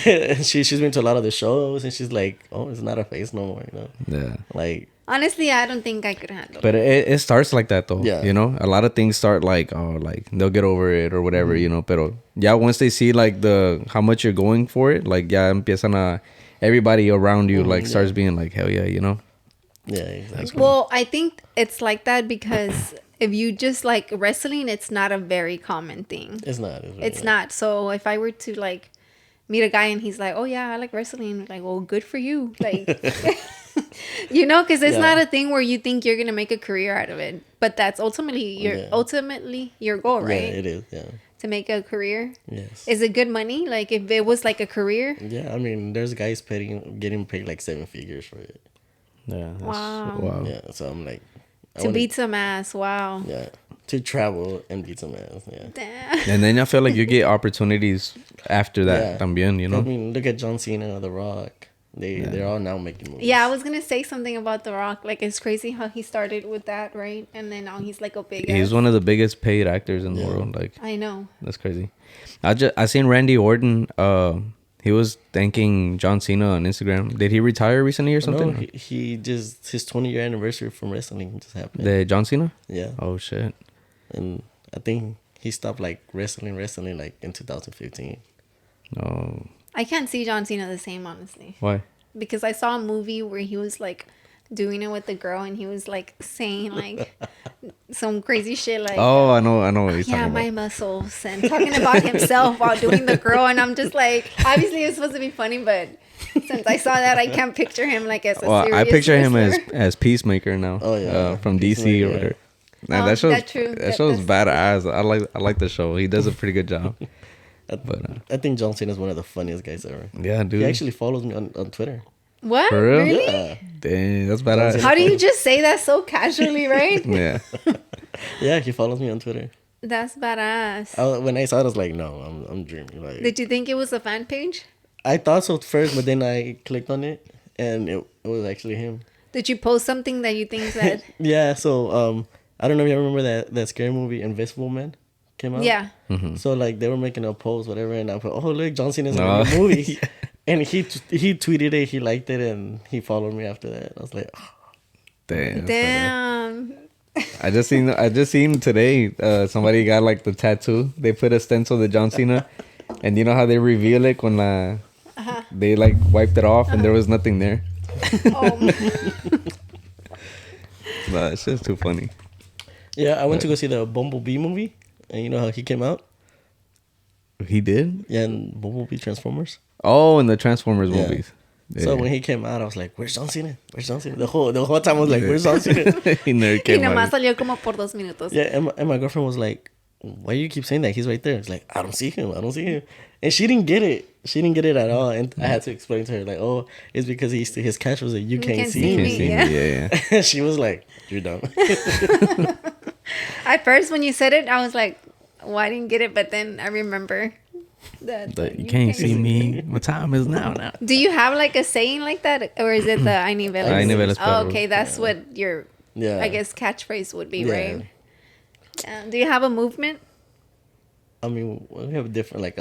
Yeah, and she's been to a lot of the shows, and she's like, oh, it's not a phase no more. Yeah. Like, Honestly, I don't think I could handle it. But it starts like that though. Yeah. You know, a lot of things start like like they'll get over it or whatever. You know, pero yeah, once they see like how much you're going for it, like ya empiezan a everybody around you like starts being like hell yeah, you know. yeah, exactly. Well, I think it's like that because if you just like wrestling, it's not a very common thing. It's not. It's not. So if I were to like meet a guy and he's like, oh yeah, I like wrestling, like, well, good for you. Like, you know, because it's not a thing where you think you're going to make a career out of it. But that's ultimately your goal, right? Yeah, it is. Yeah. To make a career. Yes. Is it good money? Like if it was like a career? Yeah, I mean, there's guys getting paid like 7 figures for it. Yeah. That's, Wow. Yeah, so I'm like, To beat some ass. Wow. Yeah, to travel and beat some ass. Yeah. Damn. And then I feel like you get opportunities after that Yeah. también, you I know. mean, look at John Cena, The Rock. They're all now making movies. Yeah, I was gonna say something about The Rock. Like it's crazy how he started with that, right? And then now he's like a big. He's ass. one of the biggest paid actors in the Yeah. world. Like I know. that's crazy. I seen Randy Orton. He was thanking John Cena on Instagram. Did he retire recently or something? No, he just his 20-year anniversary from wrestling just happened. The John Cena? Yeah, Oh shit. and I think he stopped like wrestling like in 2015. No. I can't see John Cena the same, honestly, Why? because I saw a movie where he was like doing it with the girl, and he was like saying like some crazy shit, like. Oh, I know what he's Yeah, talking my about. muscles, and talking about himself while doing the girl, and I'm just like, obviously it's supposed to be funny, but since I saw that, I can't picture him like as a Well, serious I picture him wrestler. as Peacemaker now. Oh, yeah. From DC Peacemaker, or yeah. whatever. Nah, Oh, that show's that's true. that show's That's- badass. I like the show. He does a pretty good job. I think John Cena is one of the funniest guys ever. Yeah, dude. He actually follows me on Twitter. What? For real? Really? Yeah, Dang, that's badass. How do you just say that so casually, right? Yeah. yeah, he follows me on Twitter. That's badass. When I saw it, I was like, no, I'm dreaming. Like, Did you think it was a fan page? I thought so at first, but then I clicked on it, and it was actually him. Did you post something that you think that? Yeah, so I don't know if you remember that scary movie Invisible Man came out. Yeah. So like they were making a post, whatever, and I put, oh look, John Cena's in Oh. a new movie, and he tweeted it, he liked it, and he followed me after that. I was like, oh. Damn. that's badass. Damn. I just seen today. Somebody got like the tattoo. They put a stencil of John Cena, and you know how they reveal it when they like wiped it off and there was nothing there. Oh, No, it's just too funny. Yeah, I went to go see the Bumblebee movie, and you know how he came out? He did? Yeah, in Bumblebee Transformers. Oh, in the Transformers Yeah. movies. So when he came out, I was like, "Where's John Cena? Where's John Cena?" The whole time I was like, "Where's John Cena?" he never y came nomás out. salió como por 2 minutos. Yeah, and my girlfriend was like, "Why do you keep saying that? He's right there." It's like, I don't see him. And she didn't get it. She didn't get it at all. And I had to explain to her like, "Oh, it's because his catch was like, you can't see Can't me." see Yeah. me. Yeah. She was like, "You're dumb." At first, when you said it, I was like, "Well, I didn't get it," but then I remember that But you can't see me. What time is now? Do you have like a saying like that, or is it the "I need velas"? Ahí niveles, Oh, perros. okay, that's what your, Yeah. I guess, catchphrase would be, Yeah. right? Do you have a movement? I mean, we have different like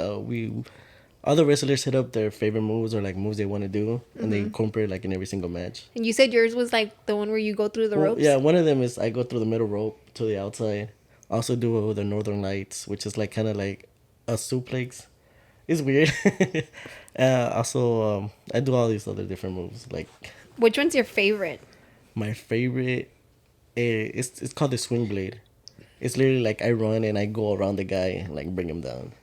other wrestlers hit up their favorite moves or like moves they want to do, and they incorporate like in every single match. And you said yours was like the one where you go through the Well, ropes. yeah, one of them is I go through the middle rope to the outside. Also do the Northern Lights, which is like kind of like a suplex. It's weird. Also, I do all these other different moves. Like Which one's your favorite? my favorite, it's called the swing blade. It's literally like I run and I go around the guy and like bring him down.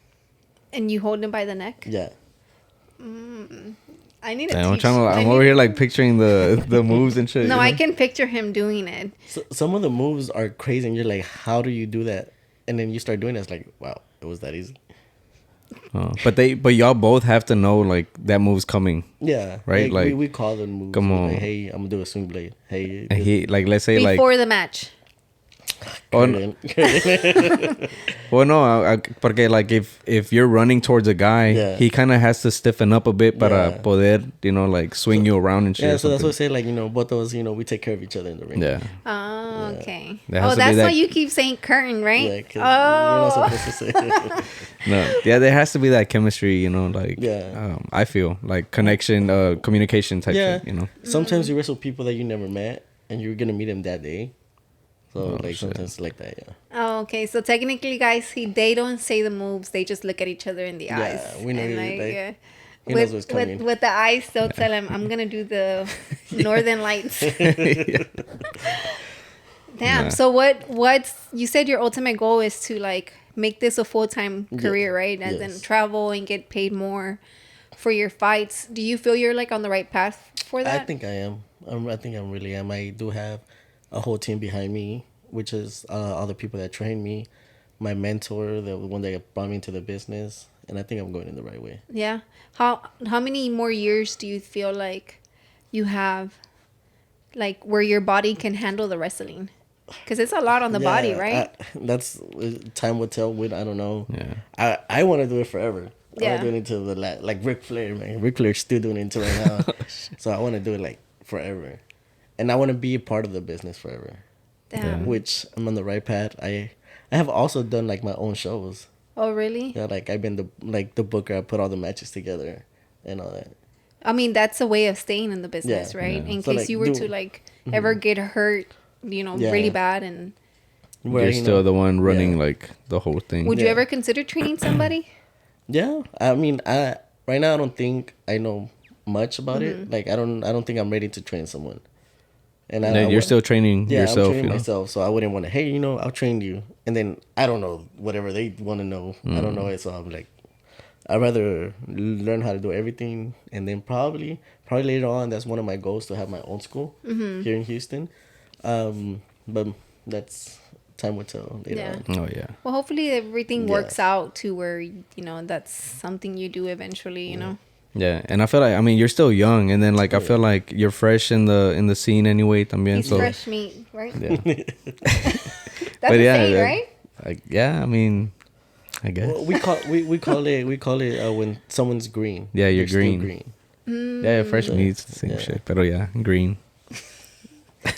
And you hold him by the neck. Yeah. I need to. Damn, teach. I'm over here like picturing the moves and shit. No, you I know? can picture him doing it. So, some of the moves are crazy, and you're like, how do you do that? And then you start doing it. It's like, wow, it was that easy. Oh, but y'all both have to know like that move's coming. Yeah. Right, like, we call them moves. come on. Like, hey, I'm gonna do a swing blade. Hey, And he like let's say Before the match. oh, no, well no, porque like if you're running towards a guy, Yeah. he kind of has to stiffen up a bit para Yeah. poder like swing you around and shit. yeah, or so that's what I something. say. Like, both of us, we take care of each other in the ring. Yeah. Oh, okay. There has Oh, to be that's that- why you keep saying curtain, right? Yeah, 'cause you're not Oh. supposed to say it. No, yeah, there has to be that chemistry, like Yeah. I feel like connection, communication type Yeah. shit, Sometimes you wrestle people that you never met, and you're gonna meet them that day. So Oh, shit. sometimes like that, yeah. Oh, okay. So technically, guys, they don't say the moves. They just look at each other in the Yeah, eyes. we know And, you, like, yeah. he knows what's coming. With the eyes, they'll tell him, "I'm gonna do the Northern Lights." Damn. Nah. So what's you said your ultimate goal is to like make this a full-time career, right? And then Yes. travel and get paid more for your fights. Do you feel you're like on the right path for that? I think I am. I think I really am. I do have a whole team behind me, which is all the people that train me, my mentor, the one that brought me into the business, and I think I'm going in the right way. Yeah. How many more years do you feel like you have, like where your body can handle the wrestling? Because it's a lot on the body, right? That's time will tell. I don't know. Yeah. I want to do it forever. I Yeah. want to do it until like Ric Flair, man. Ric Flair's still doing it until right now. So I want to do it like forever, and I want to be a part of the business forever. Damn. Which I'm on the right path. I have also done like my own shows. Oh, really? Yeah, like I've been the booker. I put all the matches together and all that. I mean, that's a way of staying in the business, Yeah. right? Yeah. In So, case like, you were to like ever get hurt, Yeah. really bad, and Where, You're still the one running yeah. like the whole thing. would you Yeah. ever consider training somebody? Yeah, I mean, right now I don't think I know much about it. Like I don't think I'm ready to train someone. And And you're still training yeah, yourself, I'm training myself, so I wouldn't want to. Hey, I'll train you, and then I don't know whatever they want to know. I don't know it, so I'm like, I'd rather learn how to do everything, and then probably later on, that's one of my goals to have my own school here in Houston. But that's time will tell later Yeah. on. Oh yeah. Well, hopefully everything Yeah. works out to where that's something you do eventually. Yeah, and I feel like you're still young, and then like I feel like you're fresh in the scene anyway. También, He's so fresh meat, right? yeah. That's the saying, yeah, right? I guess. Well, we call it when someone's green. Yeah, you're They're still green. Yeah, fresh meat's the same Yeah. shit. Pero yeah, green.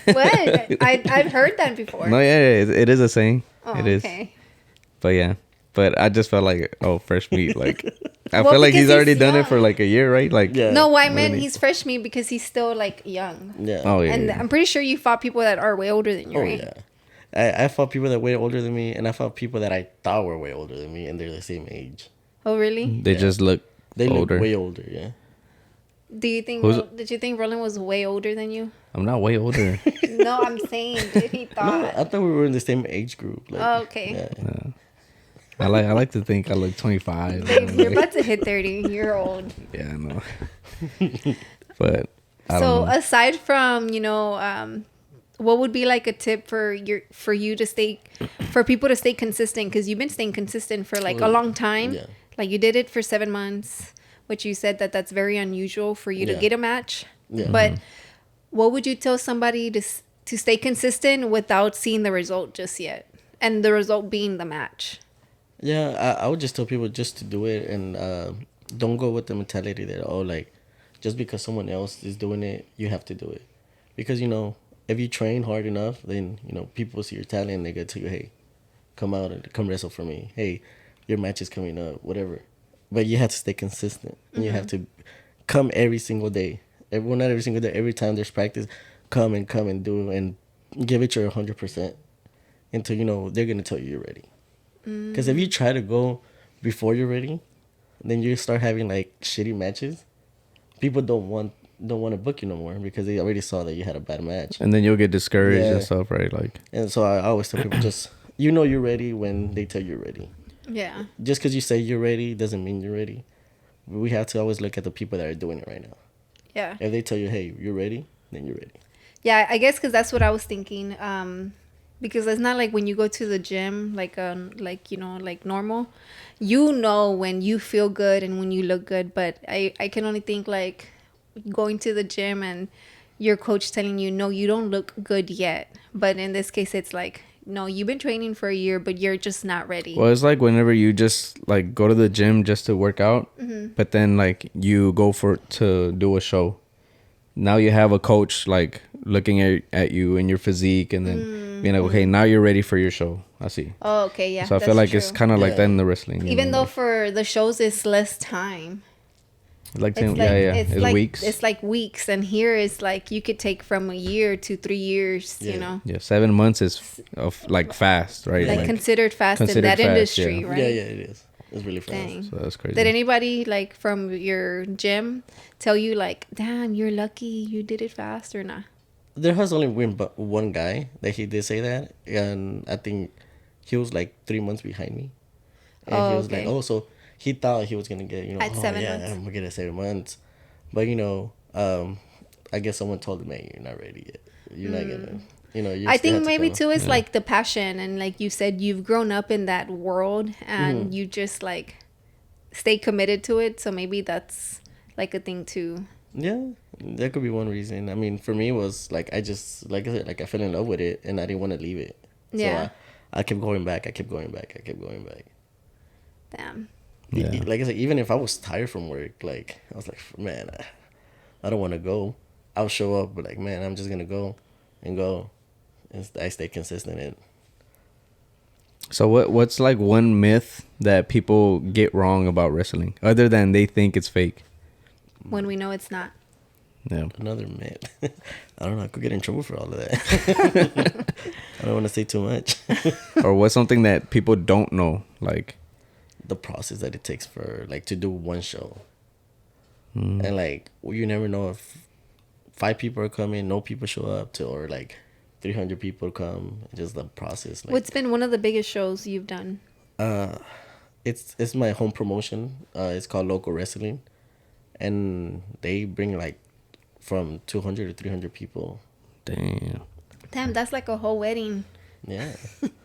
What? I've heard that before. No, yeah, it is a saying. Oh, it is. okay. But yeah, but I just felt like fresh meat. Like I Well, feel like because he's already he's done it young. for like a year, right? Like Yeah. No, I What meant do you- he's fresh meat because he's still like young. Yeah. Oh yeah. And yeah. I'm pretty sure you fought people that are way older than you, Oh right? yeah. I fought people that way older than me, and I fought people that I thought were way older than me, and they're the same age. Oh, really? They just look They older. look way older, yeah. Do you think? Who's- Did you think Roland was way older than you? I'm not way older. No, I'm saying, did he No, thought? I thought we were in the same age group. Like, Oh, okay. Yeah. I like to think I look 25. Babe, you're about to hit 30. You're old. Yeah, I know. But I So don't know. aside from, what would be like a tip for you to stay, for people to stay consistent? Because you've been staying consistent for like a long time. Yeah. Like you did it for 7 months, which you said that's very unusual for you to Yeah. get a match. Yeah. But what would you tell somebody to stay consistent without seeing the result just yet, and the result being the match? Yeah, I would just tell people just to do it, and don't go with the mentality that, oh, like, just because someone else is doing it, you have to do it. Because, if you train hard enough, then, people see your talent and they go to you, hey, come out and come wrestle for me. Hey, your match is coming up, whatever. But you have to stay consistent. And you have to come every single day. Not every single day, every time there's practice, come and do and give it your 100% until, they're going to tell you you're ready. Because if you try to go before you're ready, then you start having like shitty matches. People don't want to book you no more because they already saw that you had a bad match. And then you'll get discouraged Yeah. and stuff, right? Like, And so I always tell people just you're ready when they tell you're ready. Yeah. Just because you say you're ready doesn't mean you're ready. We have to always look at the people that are doing it right now. Yeah. If they tell you, hey, you're ready, then you're ready. Yeah, I guess because that's what I was thinking. Because it's not like when you go to the gym, like normal, when you feel good and when you look good. But I can only think like going to the gym and your coach telling you, no, you don't look good yet. But in this case, it's like, no, you've been training for a year, but you're just not ready. well, it's like whenever you just like go to the gym just to work out, but then like you go to do a show. Now you have a coach like looking at you and your physique, and then being like, okay, now you're ready for your show. I see. Oh, okay, yeah. So I feel like it's kind of like Yeah. that in the wrestling. Even though for the shows it's less time. like It's it's like weeks. It's like weeks, and here is like you could take from a year to 3 years. Yeah. Yeah, 7 months is of like fast, right? Like considered fast in considered that fast, industry, yeah. right? Yeah, it is. It's really fast. Dang. So that's crazy. Did anybody like from your gym tell you like, damn, you're lucky you did it fast or not? There has only been but one guy that he did say that, and I think he was like 3 months behind me, and Oh, he was okay. like, so he thought he was gonna get At 7 months. I'm gonna get it 7 months, but I guess someone told him, hey, you're not ready yet. You're not gonna, you. I think maybe too is like the passion, and like you said, you've grown up in that world and you just like stay committed to it. So maybe that's like a thing too. Yeah, that could be one reason. I mean, for me, it was like I just like I said, like I fell in love with it, and I didn't want to leave it. Yeah. So I kept going back. I kept going back. Damn. Yeah. Like I said, even if I was tired from work, like I was like, man, I don't want to go. I'll show up, but like, man, I'm just gonna go, and I stay consistent. And So what's like one myth that people get wrong about wrestling, other than they think it's fake? When we know it's not. Yeah. another myth, I don't know. I could get in trouble for all of that. I don't want to say too much. Or what's something that people don't know, like? The process that it takes for like to do one show, and like you never know if 5 people are coming, no people show up, or like 300 people come. Just the process. Like, What's been one of the biggest shows you've done? it's my home promotion. It's called Local Wrestling, and they bring like from 200 to 300 people. Damn. Damn, that's like a whole wedding. Yeah,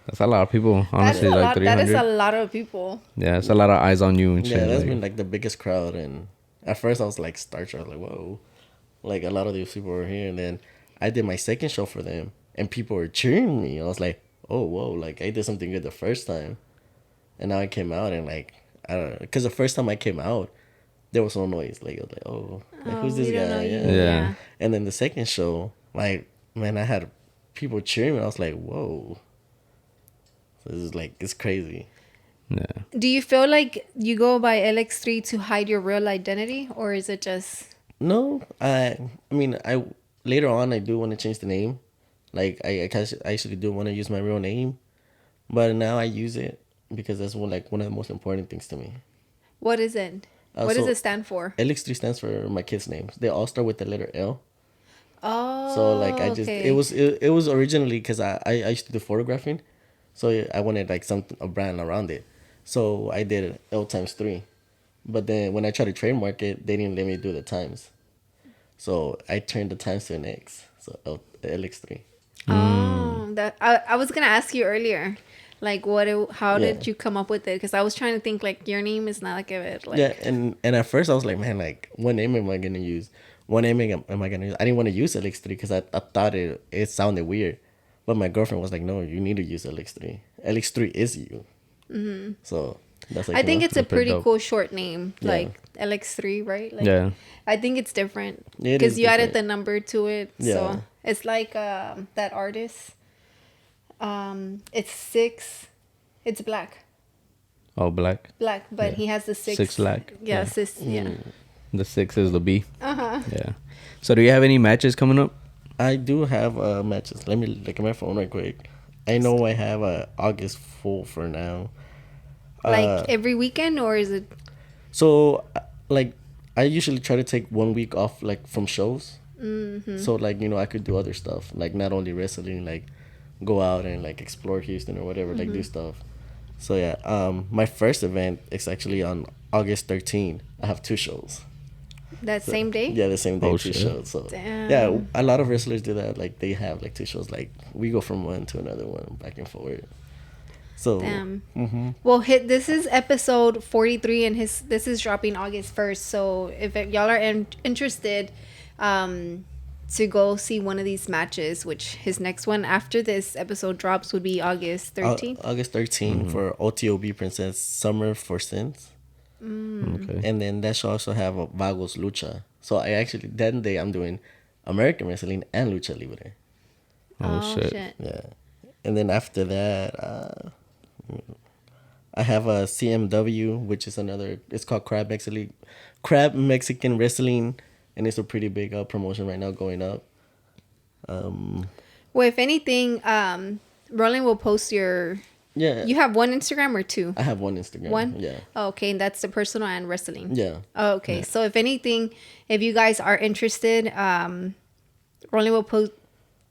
That's a lot of people, honestly, That's a like lot. 300. That is a lot of people. Yeah, it's a lot of eyes on you and shit. yeah, that's like- been like the biggest crowd. And at first I was like starstruck, like whoa, like a lot of these people were here. And then I did my second show for them, and people were cheering me. I was like, oh whoa, like I did something good the first time, and now I came out and like I don't know, because the first time I came out, there was no noise. Like I was like, oh, like, who's this we don't know guy? you. Yeah. And then the second show, like man, I had people cheering me. I was like, whoa. So this is like it's crazy. Yeah. Do you feel like you go by LX3 to hide your real identity, or is it just? No, I mean, I later on I do want to change the name. Like I actually do want to use my real name, but now I use it because that's one of the most important things to me. What is it? What does So it stand for? LX3 stands for my kids' names. They all start with the letter L. Oh, So like I just okay. it was originally because I used to do photographing, so I wanted like a brand around it. So I did L times 3, but then when I tried to trademark it, they didn't let me do the times. So I turned the times to an X. So LX3. Oh, that I was gonna ask you earlier, like how Yeah. did you come up with it? Because I was trying to think like your name is not like a bit like Yeah, and at first I was like, man, like what name am I gonna use? What name am I gonna use? I didn't want to use LX3 because I thought it sounded weird, but my girlfriend was like, no, you need to use LX3. LX3 is you. Mm-hmm. So that's like I think it's a That's pretty pretty dope. cool short name, Yeah. like LX3, right? Like, Yeah. I think it's different It because is you added different. the number to it. Yeah. So it's like that artist. It's 6. It's black, Oh, black. but Yeah. he has the 6. 6 black. Yeah, Yeah. sis. Yeah. The 6 is the B. Uh-huh. Yeah. So do you have any matches coming up? I do have matches. Let me look at my phone right quick. I know I have August full for now. Like every weekend, or is it? So like I usually try to take 1 week off like from shows. Mm-hmm. So like I could do other stuff like not only wrestling, like go out and like explore Houston or whatever, like do stuff. So yeah, my first event is actually on August 13th. I have 2 shows. That same day? Yeah, the same day, Oh, 2 shit. shows. So Damn. yeah, a lot of wrestlers do that. Like they have like 2 shows. Like we go from one to another one, back and forward. So Damn. Well, this is episode 43, and this is dropping August 1st. So if y'all are interested, to go see one of these matches, which his next one after this episode drops would be August 13th. August 13th for OTOB Princess Summer for Sins. Okay. And then that should also have a Vagos Lucha. So I actually that day I'm doing American wrestling and Lucha Libre. Oh, shit. Yeah. And then after that, I have a CMW, which is it's called Crab Mexican Wrestling, and it's a pretty big promotion right now going up. Well, if anything, Roland will post your. Yeah. You have one Instagram or 2? I have one Instagram. One? Yeah. Oh, okay, and that's the personal and wrestling. Yeah. Oh, okay. So if anything, if you guys are interested, Roland will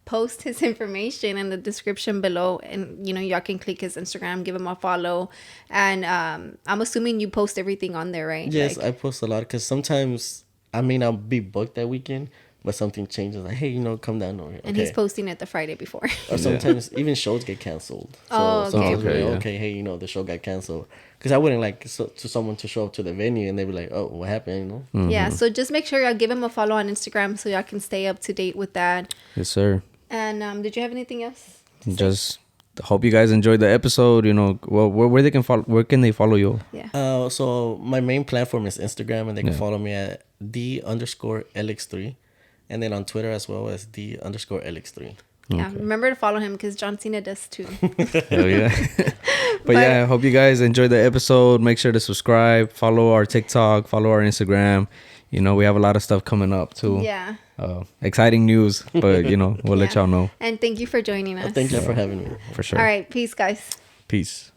post his information in the description below, and y'all can click his Instagram, give him a follow, and I'm assuming you post everything on there, right? Yes, Like, I post a lot because sometimes I may not be booked that weekend, but something changes. Like, hey, come down over here. and he's posting it the Friday before. Or sometimes even shows get canceled. So Oh, okay. sometimes we're Okay, like, yeah. okay, hey, the show got canceled. Because I wouldn't like to someone to show up to the venue and they be like, oh, what happened? Yeah, so just make sure y'all give him a follow on Instagram so y'all can stay up to date with that. Yes, sir. And did you have anything else? Just hope you guys enjoyed the episode. Well, where can they follow you? Yeah. So my main platform is Instagram, and they can follow me at _LX3, and then on Twitter as well as _LX3. Yeah, remember to follow him because John Cena does too. Hell yeah. But yeah, I hope you guys enjoyed the episode. Make sure to subscribe, follow our TikTok, follow our Instagram. We have a lot of stuff coming up too. Yeah. Exciting news, but we'll let y'all know And thank you for joining us. Thank you for having me. for sure. All right, peace, guys. Peace.